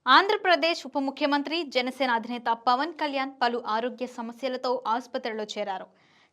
ఆంధ్రప్రదేశ్ ఉప ముఖ్యమంత్రి జనసేన అధినేత పవన్ కళ్యాణ్ పలు ఆరోగ్య సమస్యలతో ఆసుపత్రిలో చేరారు.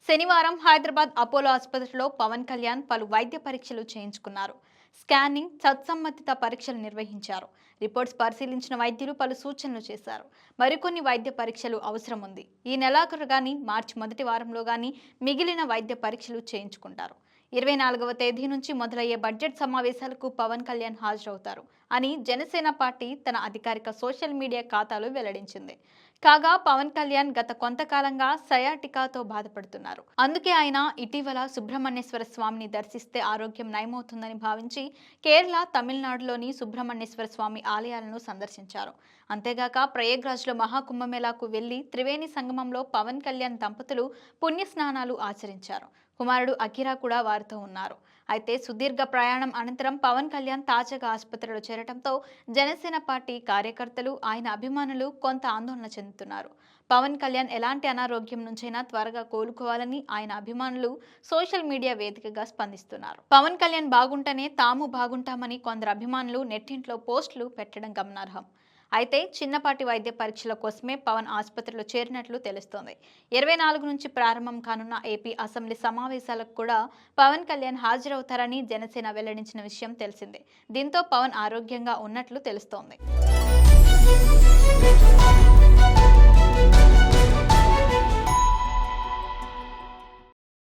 శనివారం హైదరాబాద్ అపోలో ఆసుపత్రిలో పవన్ కళ్యాణ్ పలు వైద్య పరీక్షలు చేయించుకున్నారు. స్కానింగ్, సత్సంబంధిత పరీక్షలు నిర్వహించారు. రిపోర్ట్స్ పరిశీలించిన వైద్యులు పలు సూచనలు చేశారు. మరికొన్ని వైద్య పరీక్షలు అవసరం ఉంది. ఈ నెలాఖరు గాని మార్చి మొదటి వారంలో గాని మిగిలిన వైద్య పరీక్షలు చేయించుకుంటారు. 24వ తేదీ నుంచి మొదలయ్యే బడ్జెట్ సమావేశాలకు పవన్ కళ్యాణ్ హాజరవుతారు అని జనసేన పార్టీ తన అధికారిక సోషల్ మీడియా ఖాతాలో వెల్లడించింది. కాగా పవన్ కళ్యాణ్ గత కొంతకాలంగా సయాటికాతో బాధపడుతున్నారు. అందుకే ఆయన ఇటీవల సుబ్రహ్మణ్యేశ్వర స్వామిని దర్శిస్తే ఆరోగ్యం నయమవుతుందని భావించి కేరళ, తమిళనాడులోని సుబ్రహ్మణ్యేశ్వర స్వామి ఆలయాలను సందర్శించారు. అంతేగాక ప్రయాగ్రాజ్లో మహాకుంభమేళాకు వెళ్లి త్రివేణి సంగమంలో పవన్ కళ్యాణ్ దంపతులు పుణ్యస్నానాలు ఆచరించారు. కుమారుడు అకిరా కూడా వారితో ఉన్నారు. అయితే సుదీర్ఘ ప్రయాణం అనంతరం పవన్ కళ్యాణ్ తాజాగా ఆసుపత్రిలో చేరడంతో జనసేన పార్టీ కార్యకర్తలు, ఆయన అభిమానులు కొంత ఆందోళన చెందుతున్నారు. పవన్ కళ్యాణ్ ఎలాంటి అనారోగ్యం నుంచైనా త్వరగా కోలుకోవాలని ఆయన అభిమానులు సోషల్ మీడియా వేదికగా స్పందిస్తున్నారు. పవన్ కళ్యాణ్ బాగుంటేనే తాము బాగుంటామని కొందరు అభిమానులు నెట్టింట్లో పోస్టులు పెట్టడం గమనార్హం. అయితే చిన్నపాటి వైద్య పరీక్షల కోసమే పవన్ ఆసుపత్రిలో చేరినట్లు తెలుస్తోంది. 24 నుంచి ప్రారంభం కానున్న ఏపీ అసెంబ్లీ సమావేశాలకు కూడా పవన్ కళ్యాణ్ హాజరవుతారని జనసేన వెల్లడించిన విషయం తెలిసిందే. దీంతో పవన్ ఆరోగ్యంగా ఉన్నట్లు తెలుస్తోంది.